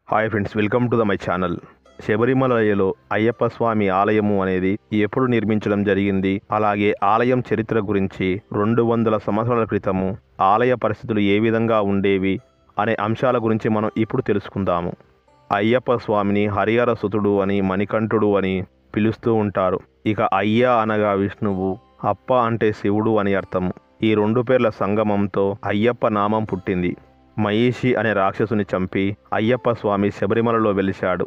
Hi friends, welcome to my channel. శబరిమలలో అయ్యప్ప స్వామి ఆలయము అనేది ఎప్పుడు నిర్మించడం జరిగింది, అలాగే ఆలయం చరిత్ర గురించి 200 సంవత్సరాల క్రితము ఆలయ పరిస్థితులు ఏ విధంగా ఉండేవి అనే అంశాల గురించి మనం ఇప్పుడు తెలుసుకుందాము. అయ్యప్ప స్వామిని హరిహర సుతుడు అని, మణికంఠుడు అని పిలుస్తూ ఉంటారు. ఇక అయ్య అనగా విష్ణువు, అప్ప అంటే శివుడు అని అర్థము. ఈ రెండు పేర్ల సంగమంతో అయ్యప్ప నామం పుట్టింది. మహిషి అనే రాక్షసుని చంపి అయ్యప్ప స్వామి శబరిమలలో వెలిశాడు.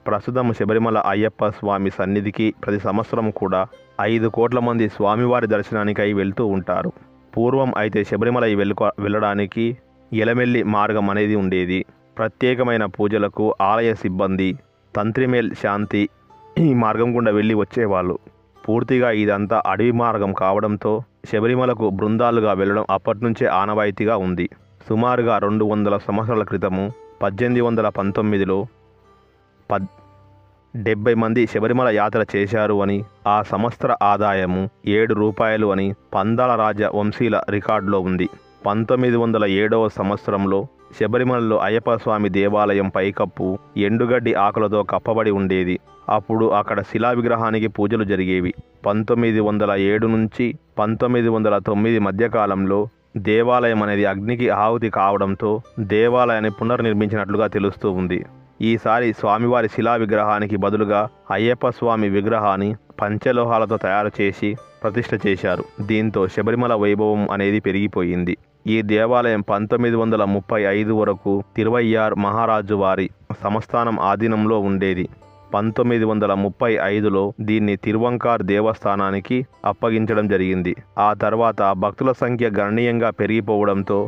ప్రస్తుతం శబరిమల అయ్యప్ప స్వామి సన్నిధికి ప్రతి సంవత్సరం కూడా 5 కోట్ల మంది స్వామివారి దర్శనానికై వెళ్తూ ఉంటారు. పూర్వం అయితే శబరిమల వెళ్ళడానికి ఎలమెల్లి మార్గం అనేది ఉండేది. ప్రత్యేకమైన పూజలకు ఆలయ సిబ్బంది, తంత్రిమేల్ శాంతి ఈ మార్గం గుండా వెళ్ళి వచ్చేవాళ్ళు. పూర్తిగా ఇదంతా అడవి మార్గం కావడంతో శబరిమలకు బృందాలుగా వెళ్ళడం అప్పటినుంచే ఆనవాయితీగా ఉంది. సుమారుగా 200 సంవత్సరాల క్రితము 1819లో 70 మంది శబరిమల యాత్ర చేశారు అని, ఆ సంవత్సర ఆదాయము 7 రూపాయలు అని పందాల రాజ వంశీల రికార్డులో ఉంది. 1907వ సంవత్సరంలో శబరిమలలో అయ్యప్ప స్వామి దేవాలయం పైకప్పు ఎండుగడ్డి ఆకులతో కప్పబడి ఉండేది. అప్పుడు అక్కడ శిలా విగ్రహానికి పూజలు జరిగేవి. 1907 నుంచి 1909 మధ్యకాలంలో దేవాలయం అనేది అగ్నికి ఆహుతి కావడంతో దేవాలయాన్ని పునర్నిర్మించినట్లుగా తెలుస్తూ ఉంది. ఈసారి స్వామివారి శిలా విగ్రహానికి బదులుగా అయ్యప్ప స్వామి విగ్రహాన్ని పంచలోహాలతో తయారు చేసి ప్రతిష్ఠ చేశారు. దీంతో శబరిమల వైభవం అనేది పెరిగిపోయింది. ఈ దేవాలయం 1935 వరకు తిరువయ్యార్ మహారాజు వారి సంస్థానం ఆధీనంలో ఉండేది. 1935లో దీన్ని తిరువంకార్ దేవస్థానానికి అప్పగించడం జరిగింది. ఆ తర్వాత భక్తుల సంఖ్య గణనీయంగా పెరిగిపోవడంతో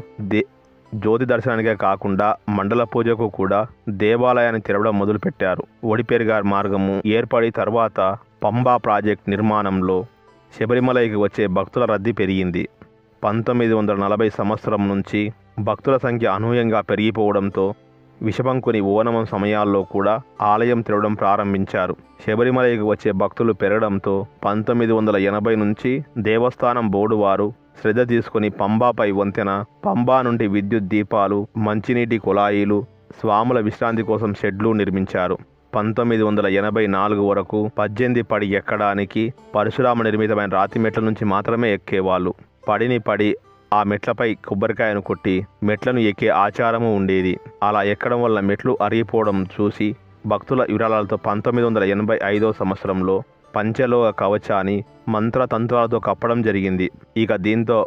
జ్యోతి దర్శనానికే కాకుండా మండల పూజకు కూడా దేవాలయాన్ని తెరవడం మొదలుపెట్టారు. ఒడిపెరిగార్ మార్గము ఏర్పడి తర్వాత పంబా ప్రాజెక్ట్ నిర్మాణంలో శబరిమలకి వచ్చే భక్తుల రద్దీ పెరిగింది. 1940 సంవత్సరం నుంచి భక్తుల సంఖ్య అనూహ్యంగా పెరిగిపోవడంతో విషపంకుని ఓనమం సమయాల్లో కూడా ఆలయం తెరవడం ప్రారంభించారు. శబరిమలకి వచ్చే భక్తులు పెరగడంతో 1980 నుంచి దేవస్థానం బోర్డు వారు శ్రద్ధ తీసుకుని పంబాపై వంతెన, పంబా నుండి విద్యుత్ దీపాలు, మంచినీటి కుళాయిలు, స్వాముల విశ్రాంతి కోసం షెడ్లు నిర్మించారు. 1984 వరకు 18 పడి ఎక్కడానికి పరశురామ నిర్మితమైన రాతి మెట్ల నుంచి మాత్రమే ఎక్కేవాళ్ళు. పడి ఆ మెట్లపై కొబ్బరికాయను కొట్టి మెట్లను ఎక్కే ఆచారము ఉండేది. అలా ఎక్కడం వల్ల మెట్లు అరిగిపోవడం చూసి భక్తుల విరాళాలతో 1985వ సంవత్సరంలో పంచలోహ కవచాన్ని మంత్రతంత్రాలతో కప్పడం జరిగింది. ఇక దీంతో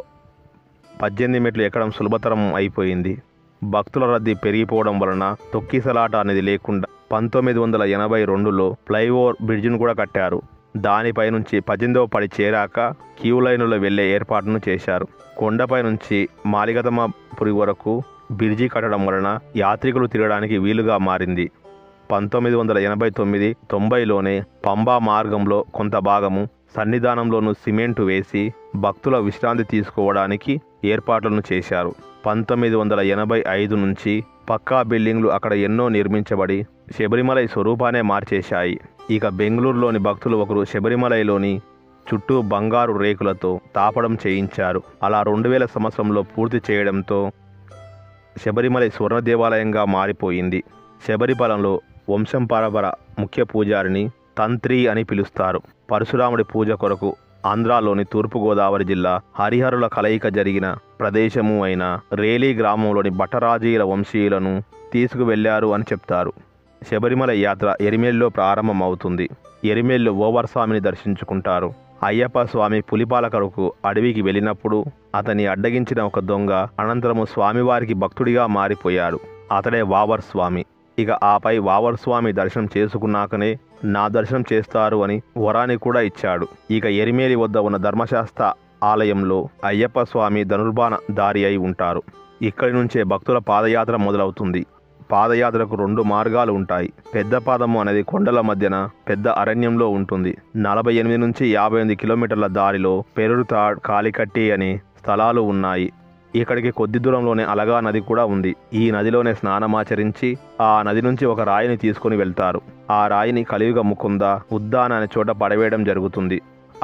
18 మెట్లు ఎక్కడం సులభతరం అయిపోయింది. భక్తుల రద్దీ పెరిగిపోవడం వలన తొక్కిసలాట అనేది లేకుండా 1982లో ఫ్లైఓవర్ బ్రిడ్జిను కూడా కట్టారు. దానిపై నుంచి 18వ పడి చేరాక క్యూ లైన్లో వెళ్లే ఏర్పాటును చేశారు. కొండపై నుంచి మాలిగతమపురి వరకు బ్రిడ్జి కట్టడం వలన యాత్రికులు తిరగడానికి వీలుగా మారింది. 1989-90లోనే పంబా మార్గంలో కొంత భాగము సన్నిధానంలోనూ సిమెంటు వేసి భక్తుల విశ్రాంతి తీసుకోవడానికి ఏర్పాట్లను చేశారు. 1985 నుంచి పక్కా బిల్డింగ్లు అక్కడ ఎన్నో నిర్మించబడి శబరిమలై స్వరూపానే మార్చేశాయి. ఇక బెంగళూరులోని భక్తులు ఒకరు శబరిమలైలోని చుట్టూ బంగారు రేకులతో తాపడం చేయించారు. అలా 2000 సంవత్సరంలో పూర్తి చేయడంతో శబరిమలై స్వర్ణ దేవాలయంగా మారిపోయింది. శబరిమలలో వంశం పరపర ముఖ్య పూజారిని తంత్రి అని పిలుస్తారు. పరశురాముడి పూజ కొరకు ఆంధ్రాలోని తూర్పుగోదావరి జిల్లా హరిహరుల కలయిక జరిగిన ప్రదేశము అయిన రేలీ గ్రామంలోని భట్టరాజీల వంశీయులను తీసుకువెళ్లారు అని చెప్తారు. శబరిమల యాత్ర ఎరిమేల్లో ప్రారంభమవుతుంది. ఎరిమేల్లో ఓవర్ స్వామిని దర్శించుకుంటారు. అయ్యప్ప స్వామి పులిపాల కొరకు అడవికి వెళ్ళినప్పుడు అతన్ని అడ్డగించిన ఒక దొంగ అనంతరము స్వామివారికి భక్తుడిగా మారిపోయాడు. అతడే వావర్ స్వామి. ఇక ఆపై వావర్ స్వామి దర్శనం చేసుకున్నాకనే నా దర్శనం చేస్తారు అని వరాన్ని కూడా ఇచ్చాడు. ఇక ఎరిమేలి వద్ద ఉన్న ధర్మశాస్త్ర ఆలయంలో అయ్యప్ప స్వామి ధనుర్బాణ దారి అయి ఉంటారు. ఇక్కడి నుంచే భక్తుల పాదయాత్ర మొదలవుతుంది. పాదయాత్రకు 2 మార్గాలు ఉంటాయి. పెద్ద పాదము అనేది కొండల మధ్యన పెద్ద అరణ్యంలో ఉంటుంది. 48 నుంచి 58 కిలోమీటర్ల దారిలో పెరుడుతాడ్, కాలికట్టి అనే స్థలాలు ఉన్నాయి. ఇక్కడికి కొద్ది దూరంలోనే అలగా నది కూడా ఉంది. ఈ నదిలోనే స్నానమాచరించి ఆ నది నుంచి ఒక రాయిని తీసుకుని వెళ్తారు. ఆ రాయిని కలియుగ ముకుంద ఉద్దాన అనే చోట పడవేయడం జరుగుతుంది.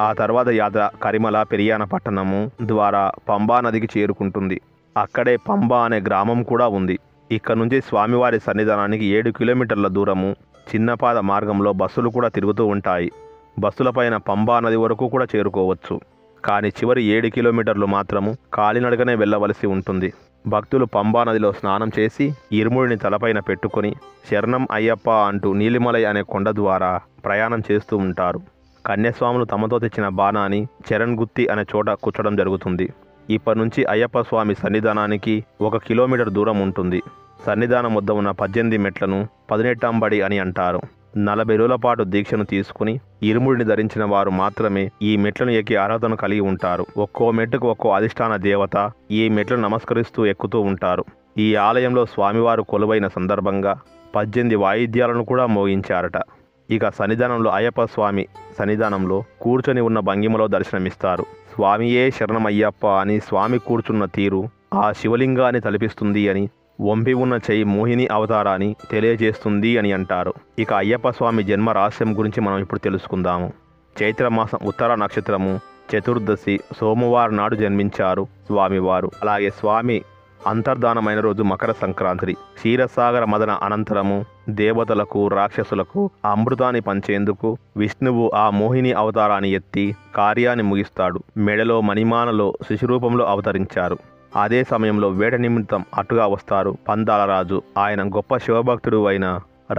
ఆ తర్వాత యాత్ర కరిమల పెరియాన పట్టణము ద్వారా పంబా నదికి చేరుకుంటుంది. అక్కడే పంబా అనే గ్రామం కూడా ఉంది. ఇక్కడ నుంచి స్వామివారి సన్నిధానానికి 7 కిలోమీటర్ల దూరము చిన్నపాద మార్గంలో బస్సులు కూడా తిరుగుతూ ఉంటాయి. బస్సులపైన పంబా నది వరకు కూడా చేరుకోవచ్చు. కానీ చివరి 7 కిలోమీటర్లు మాత్రము కాలినడకనే వెళ్ళవలసి ఉంటుంది. భక్తులు పంబా నదిలో స్నానం చేసి ఇరుముడిని తలపైన పెట్టుకొని శరణం అయ్యప్ప అంటూ నీలిమలై అనే కొండ ద్వారా ప్రయాణం చేస్తూ ఉంటారు. కన్యస్వాములు తమతో తెచ్చిన బాణాన్ని చరణ్గుత్తి అనే చోట కూర్చడం జరుగుతుంది. ఇప్పటి నుంచి అయ్యప్ప స్వామి సన్నిధానానికి 1 కిలోమీటర్ దూరం ఉంటుంది. సన్నిధానం వద్ద ఉన్న 18 మెట్లను 18 అని అంటారు. 40 రోజుల పాటు దీక్షను తీసుకుని ఇరుముడిని ధరించిన వారు మాత్రమే ఈ మెట్లను ఎక్కి అర్హతను కలిగి ఉంటారు. ఒక్కో మెట్టుకు ఒక్కో అధిష్టాన దేవత ఈ మెట్లను నమస్కరిస్తూ ఎక్కుతూ ఉంటారు. ఈ ఆలయంలో స్వామివారు కొలువైన సందర్భంగా 18 వాయిద్యాలను కూడా మోగించారట. ఇక సన్నిధానంలో అయ్యప్ప స్వామి సన్నిధానంలో కూర్చొని ఉన్న భంగిమలో దర్శనమిస్తారు. స్వామియే శరణమయ్యప్ప అని స్వామి కూర్చున్న తీరు ఆ శివలింగాన్ని తలపిస్తుంది అని, వంపి ఉన్న చెయ్యి మోహిని అవతారాన్ని తెలియజేస్తుంది అని అంటారు. ఇక అయ్యప్ప స్వామి జన్మ రహస్యం గురించి మనం ఇప్పుడు తెలుసుకుందాము. చైత్రమాసం ఉత్తర నక్షత్రము చతుర్దశి సోమవారం నాడు జన్మించారు స్వామివారు. అలాగే స్వామి అంతర్ధానమైన రోజు మకర సంక్రాంతి. క్షీరసాగర మదన అనంతరము దేవతలకు రాక్షసులకు అమృతాన్ని పంచేందుకు విష్ణువు ఆ మోహిని అవతారాన్ని ఎత్తి కార్యాన్ని ముగిస్తాడు. మెడలో మణిమాలలో శిశురూపంలో అవతరించారు. అదే సమయంలో వేట నిమిత్తం అటుగా వస్తారు పందాల రాజు. ఆయన గొప్ప శివభక్తుడు అయిన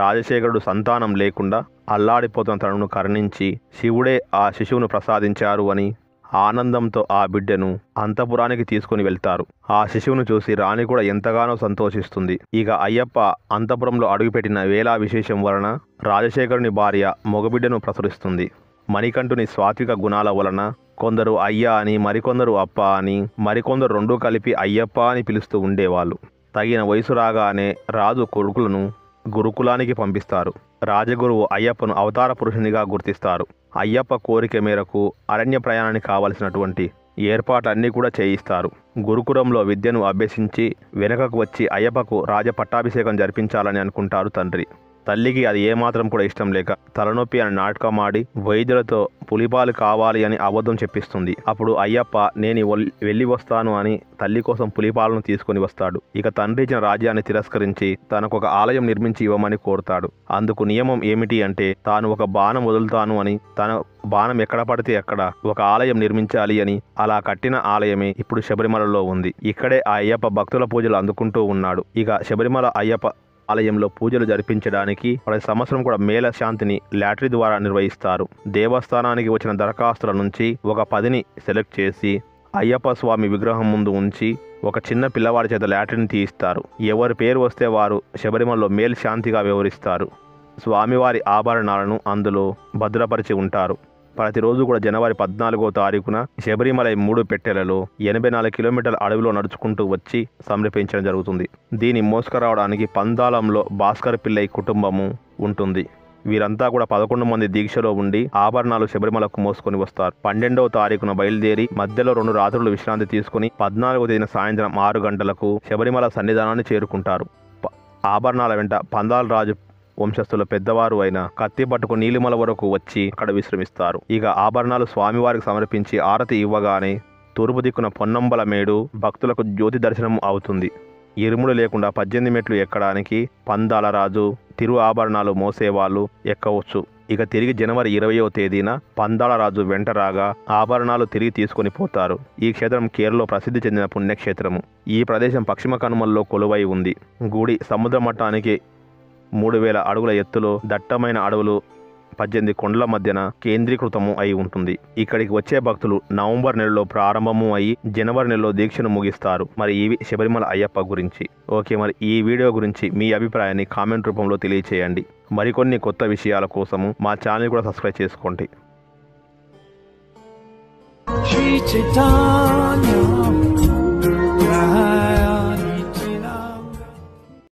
రాజశేఖరుడు సంతానం లేకుండా అల్లాడిపోతున్న తనను కరుణించి శివుడే ఆ శిశువును ప్రసాదించారు అని ఆనందంతో ఆ బిడ్డను అంతఃపురానికి తీసుకుని వెళ్తారు. ఆ శిశువును చూసి రాణి కూడా ఎంతగానో సంతోషిస్తుంది. ఇక అయ్యప్ప అంతఃపురంలో అడుగుపెట్టిన వేళా విశేషం వలన రాజశేఖరుని భార్య మగబిడ్డను ప్రసరిస్తుంది. మణికంఠుని సాత్విక గుణాల వలన కొందరు అయ్యా అని, మరికొందరు అప్ప అని, మరికొందరు రెండూ కలిపి అయ్యప్ప అని పిలుస్తూ ఉండేవాళ్ళు. తగిన వయసు రాగానే రాజు కొడుకులను గురుకులానికి పంపిస్తారు. రాజగురువు అయ్యప్పను అవతార పురుషునిగా గుర్తిస్తారు. అయ్యప్ప కోరిక మేరకు అరణ్య ప్రయాణానికి కావలసినటువంటి ఏర్పాట్లన్నీ కూడా చేయిస్తారు. గురుకులంలో విద్యను అభ్యసించి వెనుకకు వచ్చి అయ్యప్పకు రాజపట్టాభిషేకం జరిపించాలని అనుకుంటారు తండ్రి. తల్లికి అది ఏమాత్రం కూడా ఇష్టం లేక తలనొప్పి అని నాటకమాడి వైద్యులతో పులిపాలు కావాలి అని అబద్ధం చెప్పిస్తుంది. అప్పుడు అయ్యప్ప నేను వెళ్ళి వస్తాను అని తల్లి కోసం పులిపాలను తీసుకొని వస్తాడు. ఇక తండ్రి ఇచ్చిన రాజ్యాన్ని తిరస్కరించి తనకు ఒక ఆలయం నిర్మించి ఇవ్వమని కోరుతాడు. అందుకు నియమం ఏమిటి అంటే తాను ఒక బాణం వదులుతాను అని, తన బాణం ఎక్కడ పడితే అక్కడ ఒక ఆలయం నిర్మించాలి అని. అలా కట్టిన ఆలయమే ఇప్పుడు శబరిమలలో ఉంది. ఇక్కడే ఆ అయ్యప్ప భక్తుల పూజలు అందుకుంటూ ఉన్నాడు. ఇక శబరిమల అయ్యప్ప ఆలయంలో పూజలు జరిపించడానికి ప్రతి సంవత్సరం కూడా మేళ శాంతిని లాటరీ ద్వారా నిర్వహిస్తారు. దేవస్థానానికి వచ్చిన దరఖాస్తుల నుంచి ఒక 10ని సెలెక్ట్ చేసి అయ్యప్ప స్వామి విగ్రహం ముందు ఉంచి ఒక చిన్న పిల్లవాడి చేత లాటరీని తీయిస్తారు. ఎవరి పేరు వస్తే వారు శబరిమలలో మేల్ శాంతిగా వ్యవహరిస్తారు. స్వామివారి ఆభరణాలను అందులో భద్రపరిచి ఉంటారు. ప్రతిరోజు కూడా జనవరి 14వ తారీఖున శబరిమలై 3 పెట్టెలలో 84 కిలోమీటర్ల అడవిలో నడుచుకుంటూ వచ్చి సమర్పించడం జరుగుతుంది. దీన్ని మోసుకురావడానికి పందాలంలో భాస్కర్ పిల్లై కుటుంబము ఉంటుంది. వీరంతా కూడా 11 మంది దీక్షలో ఉండి ఆభరణాలు శబరిమలకు మోసుకొని వస్తారు. 12వ తారీఖున బయలుదేరి మధ్యలో 2 రాత్రులు విశ్రాంతి తీసుకుని 14వ తేదీన సాయంత్రం 6 గంటలకు శబరిమల సన్నిధానాన్ని చేరుకుంటారు. ఆభరణాల వెంట పందాల రాజు వంశస్థుల పెద్దవారు అయిన కత్తి పట్టుకు నీలిమల వరకు వచ్చి అక్కడ విశ్రమిస్తారు. ఇక ఆభరణాలు స్వామివారికి సమర్పించి ఆరతి ఇవ్వగానే తూర్పు దిక్కున పొన్నంబల మేడు భక్తులకు జ్యోతి దర్శనం అవుతుంది. ఇరుముడు లేకుండా 18 మెట్లు ఎక్కడానికి పందాల రాజు తిరు ఆభరణాలు మోసేవాళ్ళు ఎక్కవచ్చు. ఇక తిరిగి జనవరి 20వ తేదీన పందాల రాజు వెంట రాగా ఆభరణాలు తిరిగి తీసుకొని పోతారు. ఈ క్షేత్రం కేరళలో ప్రసిద్ధి చెందిన పుణ్యక్షేత్రము. ఈ ప్రదేశం పశ్చిమ కనుమల్లో కొలువై ఉంది. గుడి సముద్ర మట్టానికి 3000 అడుగుల ఎత్తులో దట్టమైన అడవులు 18 కొండల మధ్యన కేంద్రీకృతము అయి ఉంటుంది. ఇక్కడికి వచ్చే భక్తులు నవంబర్ నెలలో ప్రారంభము అయి జనవరి నెలలో దీక్షను ముగిస్తారు. మరి ఇవి శబరిమల అయ్యప్ప గురించి. ఓకే, మరి ఈ వీడియో గురించి మీ అభిప్రాయాన్ని కామెంట్ రూపంలో తెలియచేయండి. మరికొన్ని కొత్త విషయాల కోసము మా ఛానల్ కూడా సబ్స్క్రైబ్ చేసుకోండి.